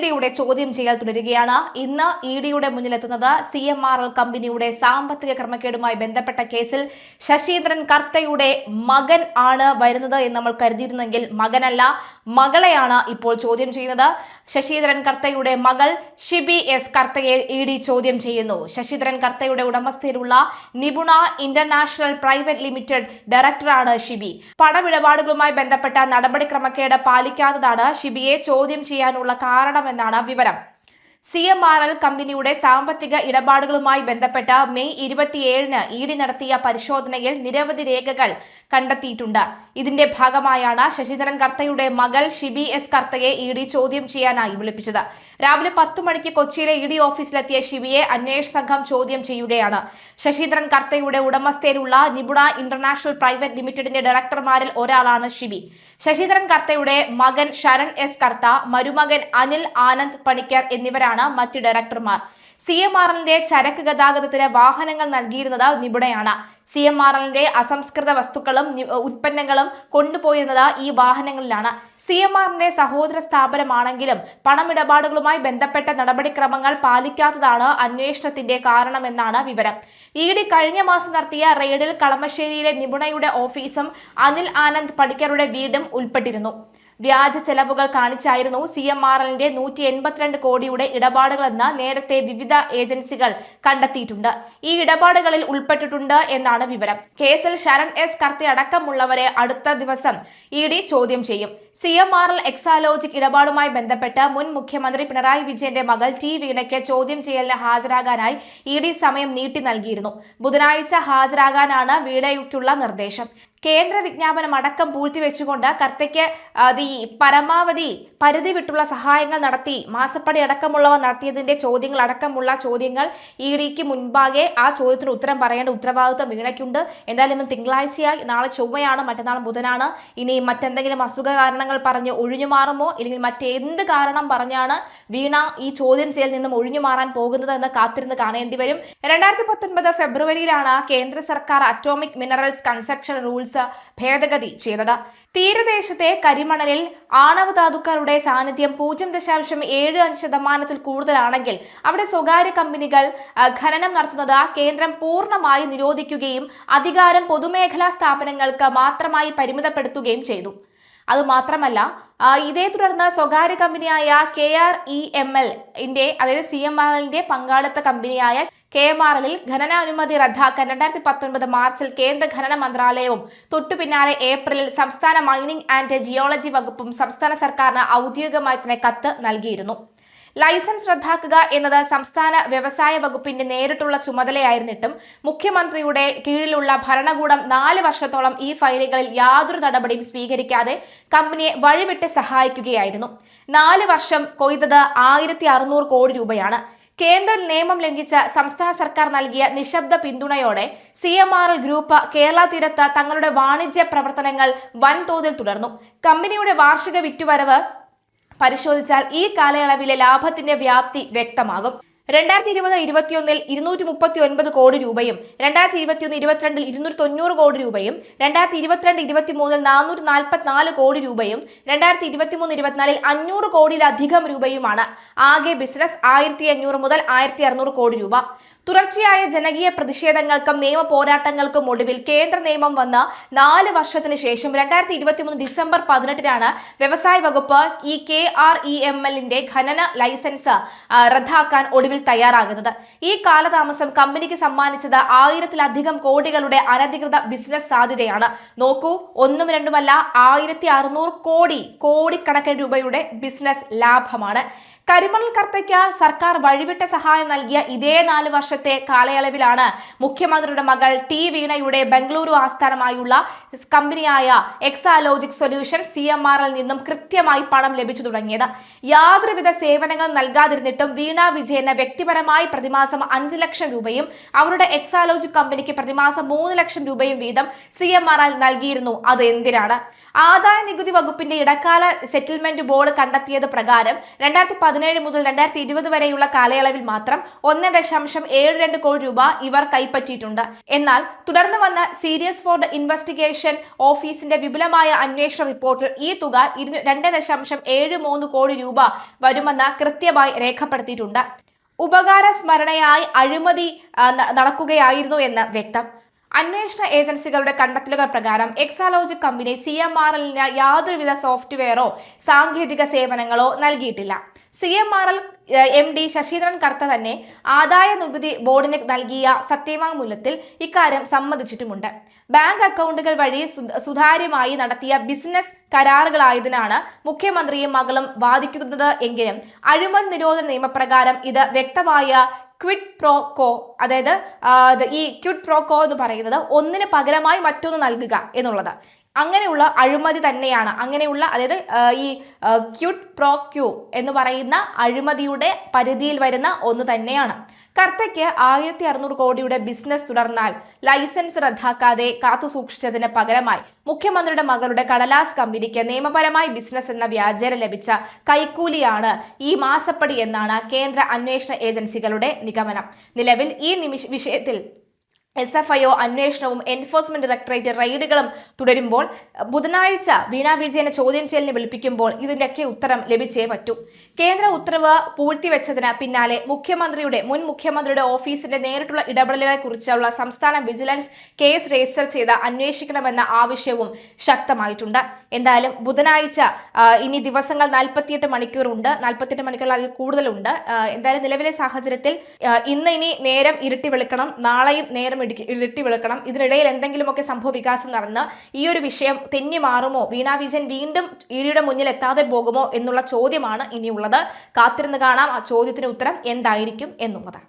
ഡിയുടെ ചോദ്യം ചെയ്യൽ തുടരുകയാണ്. ഇന്ന് ഇ ഡിയുടെ മുന്നിലെത്തുന്നത് CMRL കമ്പനിയുടെ സാമ്പത്തിക ക്രമക്കേടുമായി ബന്ധപ്പെട്ട കേസിൽ ശശീന്ദ്രൻ കർത്തയുടെ മകൻ ആണ് വരുന്നത് എന്ന് നമ്മൾ കരുതിയിരുന്നെങ്കിൽ മകനല്ല, മകളെയാണ് ഇപ്പോൾ ചോദ്യം ചെയ്യുന്നത്. ശശീന്ദ്രൻ കർത്തയുടെ മകൾ ഷിബി എസ് കർത്തയെ ഇ ഡി ചോദ്യം ചെയ്യുന്നു. ശശീന്ദ്രൻ കർത്തയുടെ ഉടമസ്ഥയിലുള്ള നിപുണ ഇന്റർനാഷണൽ പ്രൈവറ്റ് ലിമിറ്റഡ് ഡയറക്ടറാണ് ഷിബി. പണമിടപാടുകളുമായി ബന്ധപ്പെട്ട നടപടിക്രമക്കേട് പാലിക്കാത്തതാണ് ഷിബിയെ ചോദ്യം ചെയ്യാനുള്ള കാരണമെന്നാണ് വിവരം. CMRL കമ്പനിയുടെ സാമ്പത്തിക ഇടപാടുകളുമായി ബന്ധപ്പെട്ട മെയ് 27-ന് ഇ ഡി നടത്തിയ പരിശോധനയിൽ നിരവധി രേഖകൾ കണ്ടെത്തിയിട്ടുണ്ട്. ഇതിന്റെ ഭാഗമായാണ് ശശീന്ദ്രൻ കർത്തയുടെ മകൾ ഷിബി എസ് കർത്തയെ ഇ ഡി ചോദ്യം ചെയ്യാനായി വിളിപ്പിച്ചത്. രാവിലെ 10 മണിക്ക് കൊച്ചിയിലെ ഇ ഡി ഓഫീസിലെത്തിയ ഷിബിയെ അന്വേഷണ സംഘം ചോദ്യം ചെയ്യുകയാണ്. ശശീന്ദ്രൻ കർത്തയുടെ ഉടമസ്ഥയിലുള്ള നിപുണ ഇന്റർനാഷണൽ പ്രൈവറ്റ് ലിമിറ്റഡിന്റെ ഡയറക്ടർമാരിൽ ഒരാളാണ് ഷിബി. ശശീന്ദ്രൻ കർത്തയുടെ മകൻ ശരൺ എസ് കർത്ത, മരുമകൻ അനിൽ ആനന്ദ് പണിക്കർ എന്നിവരാണ് മറ്റ് ഡയറക്ടർമാർ. CMRLന്റെ ചരക്ക് ഗതാഗതത്തിന് വാഹനങ്ങൾ നൽകിയിരുന്നത് നിപുണയാണ്. CMRLന്റെ അസംസ്കൃത വസ്തുക്കളും ഉൽപ്പന്നങ്ങളും കൊണ്ടുപോയിരുന്നത് ഈ വാഹനങ്ങളിലാണ്. CMRLന്റെ സഹോദര സ്ഥാപനമാണെങ്കിലും പണമിടപാടുകളുമായി ബന്ധപ്പെട്ട നടപടിക്രമങ്ങൾ പാലിക്കാത്തതാണ് അന്വേഷണത്തിന്റെ കാരണമെന്നാണ് വിവരം. ഇ ഡി കഴിഞ്ഞ മാസം നടത്തിയ റെയ്ഡിൽ കളമശ്ശേരിയിലെ നിപുണയുടെ ഓഫീസും അനിൽ ആനന്ദ് പണിക്കരുടെ വീടും ഉൾപ്പെട്ടിരുന്നു. വ്യാജ ചെലവുകൾ കാണിച്ചായിരുന്നു CMRLന്റെ 182 കോടിയുടെ ഇടപാടുകളെന്ന് നേരത്തെ വിവിധ ഏജൻസികൾ കണ്ടെത്തിയിട്ടുണ്ട്. ഈ ഇടപാടുകളിൽ ഉൾപ്പെട്ടിട്ടുണ്ട് എന്നാണ് വിവരം. കേസിൽ ശരൺ എസ് കർത്ത അടക്കമുള്ളവരെ അടുത്ത ദിവസം ഇ ഡി ചോദ്യം ചെയ്യും. CMRL എക്സാലോജിക് ഇടപാടുമായി ബന്ധപ്പെട്ട് മുൻ മുഖ്യമന്ത്രി പിണറായി വിജയന്റെ മകൾ ടി വീണയ്ക്ക് ചോദ്യം ചെയ്യലിന് ഹാജരാകാനായി ഇ ഡി സമയം നീട്ടി നൽകിയിരുന്നു. ബുധനാഴ്ച ഹാജരാകാനാണ് വീണയ്ക്കുള്ള നിർദ്ദേശം. കേന്ദ്ര വിജ്ഞാപനം അടക്കം പൂഴ്ത്തിവെച്ചുകൊണ്ട് കർത്തയ്ക്ക് പരമാവധി പരിധി വിട്ടുള്ള സഹായങ്ങൾ നടത്തി മാസപ്പടി അടക്കമുള്ളവ നടത്തിയതിന്റെ ചോദ്യങ്ങൾ അടക്കമുള്ള ചോദ്യങ്ങൾ ഇ ഡിക്ക് മുൻപാകെ ആ ചോദ്യത്തിന് ഉത്തരം പറയേണ്ട ഉത്തരവാദിത്വം വീണയ്ക്കുണ്ട്. എന്തായാലും ഇന്ന് തിങ്കളാഴ്ചയായി, നാളെ ചൊവ്വയാണ്, മറ്റന്നാൾ ബുധനാണ്. ഇനി മറ്റെന്തെങ്കിലും അസുഖ കാരണങ്ങൾ പറഞ്ഞ് ഒഴിഞ്ഞു മാറുമോ, അല്ലെങ്കിൽ മറ്റെന്ത് കാരണം പറഞ്ഞാണ് വീണ ഈ ചോദ്യം ചെയ്യൽ നിന്നും ഒഴിഞ്ഞു മാറാൻ പോകുന്നത് എന്ന് കാത്തിരുന്ന് കാണേണ്ടി വരും. 2019 ഫെബ്രുവരിയിലാണ് കേന്ദ്ര സർക്കാർ അറ്റോമിക് മിനറൽസ് കൺസെഷൻ റൂൾസ് ഭേദഗതി ചെയ്തത്. തീരദേശത്തെ കരിമണലിൽ ആണവധാതുക്കളുടെ സാന്നിധ്യം 0.75% കൂടുതലാണെങ്കിൽ അവിടെ സ്വകാര്യ കമ്പനികൾ ഖനനം നടത്തുന്നത് കേന്ദ്രം പൂർണ്ണമായി നിരോധിക്കുകയും അധികാരം പൊതുമേഖലാ സ്ഥാപനങ്ങൾക്ക് മാത്രമായി പരിമിതപ്പെടുത്തുകയും ചെയ്തു. അതുമാത്രമല്ല, ഇതേ തുടർന്ന് സ്വകാര്യ കമ്പനിയായ KREML അതായത് CMRLന്റെ പങ്കാളിത്ത കമ്പനിയായ KMRLൽ ഖനനാനുമതി റദ്ദാക്കാൻ 2019 മാർച്ചിൽ കേന്ദ്ര ഖനന മന്ത്രാലയവും തൊട്ടു പിന്നാലെ ഏപ്രിലിൽ സംസ്ഥാന മൈനിംഗ് ആൻഡ് ജിയോളജി വകുപ്പും സംസ്ഥാന സർക്കാരിന് ഔദ്യോഗികമായി തന്നെ കത്ത് നൽകിയിരുന്നു. ലൈസൻസ് റദ്ദാക്കുക എന്നത് സംസ്ഥാന വ്യവസായ വകുപ്പിന്റെ നേരിട്ടുള്ള ചുമതലയായിരുന്നിട്ടും മുഖ്യമന്ത്രിയുടെ കീഴിലുള്ള ഭരണകൂടം 4 വർഷത്തോളം ഈ ഫയലുകളിൽ യാതൊരു നടപടിയും സ്വീകരിക്കാതെ കമ്പനിയെ വഴിവിട്ട് സഹായിക്കുകയായിരുന്നു. 4 വർഷം കൊയ്തത് 1600 കോടി രൂപയാണ്. കേന്ദ്ര നിയമം ലംഘിച്ച സംസ്ഥാന സർക്കാർ നൽകിയ നിശബ്ദ പിന്തുണയോടെ CMRL ഗ്രൂപ്പ് കേരള തീരത്ത് തങ്ങളുടെ വാണിജ്യ പ്രവർത്തനങ്ങൾ വൻതോതിൽ തുടർന്നു. കമ്പനിയുടെ വാർഷിക വിറ്റുവരവ് പരിശോധിച്ചാൽ ഈ കാലയളവിലെ ലാഭത്തിന്റെ വ്യാപ്തി വ്യക്തമാകും. 2020-21 239 കോടി രൂപയും 2021-22 290 കോടി രൂപയും 2022-23 444 കോടി രൂപയും 2023-24 500 കോടിയിലധികം രൂപയുമാണ്. ആകെ ബിസിനസ് 1500 മുതൽ 1600 കോടി രൂപ. തുടർച്ചയായ ജനകീയ പ്രതിഷേധങ്ങൾക്കും നിയമ പോരാട്ടങ്ങൾക്കും ഒടുവിൽ കേന്ദ്ര നിയമം വന്ന് 4 വർഷത്തിന് ശേഷം 2023 ഡിസംബർ 18-നാണ് വ്യവസായ വകുപ്പ് ഈ KREMLന്റെ ഖനന ലൈസൻസ് റദ്ദാക്കാൻ ഒടുവിൽ തയ്യാറാകുന്നത്. ഈ കാലതാമസം കമ്പനിക്ക് സമ്മാനിച്ചത് 1000-ലധികം കോടികളുടെ അനധികൃത ബിസിനസ് സാധ്യതയാണ്. നോക്കൂ, ഒന്നും രണ്ടുമല്ല, 1600 കോടിക്കണക്കിന് രൂപയുടെ ബിസിനസ് ലാഭമാണ്. കരിമണൽ കർത്തയ്ക്ക് സർക്കാർ വഴിവിട്ട സഹായം നൽകിയ ഇതേ 4 വർഷത്തെ കാലയളവിലാണ് മുഖ്യമന്ത്രിയുടെ മകൾ ടി വീണയുടെ ബംഗളൂരു ആസ്ഥാനമായുള്ള കമ്പനിയായ എക്സാലോജിക് സൊല്യൂഷൻസ് CMRL നിന്നും കൃത്യമായി പണം ലഭിച്ചു തുടങ്ങിയത്. യാതൊരുവിധ സേവനങ്ങളും നൽകാതിരുന്നിട്ടും വീണ വിജയന് വ്യക്തിപരമായി പ്രതിമാസം 5 ലക്ഷം രൂപയും അവരുടെ എക്സാലോജിക് കമ്പനിക്ക് പ്രതിമാസം 3 ലക്ഷം രൂപയും വീതം CMRL നൽകിയിരുന്നു. അത് എന്തിനാണ്? ആദായ നികുതി വകുപ്പിന്റെ ഇടക്കാല സെറ്റിൽമെന്റ് ബോർഡ് കണ്ടെത്തിയത് പ്രകാരം 2016 2017 മുതൽ 2020 വരെയുള്ള കാലയളവിൽ മാത്രം 1.72 കോടി രൂപ ഇവർ കൈപ്പറ്റിയിട്ടുണ്ട്. എന്നാൽ തുടർന്ന് വന്ന സീരിയസ് ഫോർഡ് ഇൻവെസ്റ്റിഗേഷൻ ഓഫീസിന്റെ വിപുലമായ അന്വേഷണ റിപ്പോർട്ടിൽ ഈ തുക 2.73 കോടി രൂപ വരുമെന്ന് കൃത്യമായി രേഖപ്പെടുത്തിയിട്ടുണ്ട്. ഉപകാര സ്മരണയായി അഴിമതി നടക്കുകയായിരുന്നു എന്ന് വ്യക്തം. അന്വേഷണ ഏജൻസികളുടെ കണ്ടെത്തലുകൾ പ്രകാരം എക്സാലോജിക് കമ്പനി CMRLന് യാതൊരുവിധ സോഫ്റ്റ്വെയറോ സാങ്കേതിക സേവനങ്ങളോ നൽകിയിട്ടില്ല. CMRL MD ശശീന്ദ്രൻ കർത്ത തന്നെ ആദായ നികുതി ബോർഡിന് നൽകിയ സത്യവാങ്മൂലത്തിൽ ഇക്കാര്യം സമ്മതിച്ചിട്ടുമുണ്ട്. ബാങ്ക് അക്കൗണ്ടുകൾ വഴി സുതാര്യമായി നടത്തിയ ബിസിനസ് കരാറുകളായതിനാണ് മുഖ്യമന്ത്രിയും മകളും വാദിക്കുന്നത് എങ്കിലും അഴിമതി നിരോധന നിയമപ്രകാരം ഇത് വ്യക്തമായ ക്വിഡ് പ്രോ കോ, അതായത് ഈ ക്വിഡ് പ്രോ കോ എന്ന് പറയുന്നത് ഒന്നിന് പകരമായി മറ്റൊന്ന് നൽകുക എന്നുള്ളത്, അങ്ങനെയുള്ള അഴിമതി തന്നെയാണ്. അങ്ങനെയുള്ള അതായത് ഈ ക്വിഡ് പ്രോ ക്യൂ എന്ന് പറയുന്ന അഴിമതിയുടെ പരിധിയിൽ വരുന്ന ഒന്ന് തന്നെയാണ്. കർത്തയ്ക്ക് 1600 കോടിയുടെ ബിസിനസ് തുടർന്നാൽ ലൈസൻസ് റദ്ദാക്കാതെ കാത്തുസൂക്ഷിച്ചതിന് പകരമായി മുഖ്യമന്ത്രിയുടെ മകളുടെ കടലാസ് കമ്പനിക്ക് നിയമപരമായി ബിസിനസ് എന്ന വ്യാജേന ലഭിച്ച കൈക്കൂലിയാണ് ഈ മാസപ്പടി എന്നാണ് കേന്ദ്ര അന്വേഷണ ഏജൻസികളുടെ നിഗമനം. നിലവിൽ ഈ വിഷയത്തിൽ SFIO അന്വേഷണവും എൻഫോഴ്സ്മെന്റ് ഡയറക്ടറേറ്റ് റെയ്ഡുകളും തുടരുമ്പോൾ ബുധനാഴ്ച വീണ വിജയനെ ചോദ്യം ചെയ്യലിന് വിളിപ്പിക്കുമ്പോൾ ഇതിന്റെയൊക്കെ ഉത്തരം ലഭിച്ചേ പറ്റൂ. കേന്ദ്ര ഉത്തരവ് പൂഴ്ത്തിവെച്ചതിന് പിന്നാലെ മുൻ മുഖ്യമന്ത്രിയുടെ ഓഫീസിന്റെ നേരിട്ടുള്ള ഇടപെടലുകളെ കുറിച്ചുള്ള സംസ്ഥാന വിജിലൻസ് കേസ് രജിസ്റ്റർ ചെയ്ത് അന്വേഷിക്കണമെന്ന ആവശ്യവും ശക്തമായിട്ടുണ്ട്. എന്തായാലും ബുധനാഴ്ച ഇനി ദിവസങ്ങൾ 48 മണിക്കൂറുണ്ട്, 48 മണിക്കൂറിൽ അതിൽ കൂടുതലുണ്ട്. എന്തായാലും നിലവിലെ സാഹചര്യത്തിൽ ഇനി നേരം ഇരുട്ടി വെളുക്കണം, നാളെയും നേരം ഇരുട്ടി വെളുക്കണം. ഇതിനിടയിൽ എന്തെങ്കിലുമൊക്കെ സംഭവ വികാസം നടന്ന് ഈ ഒരു വിഷയം തെന്നി മാറുമോ, വീണ വിജയൻ വീണ്ടും ഇഡിയുടെ മുന്നിൽ എത്താതെ പോകുമോ എന്നുള്ള ചോദ്യമാണ് ഇനിയുള്ളത്. കാത്തിരുന്ന് കാണാം ആ ചോദ്യത്തിന് ഉത്തരം എന്തായിരിക്കും എന്നുള്ളത്.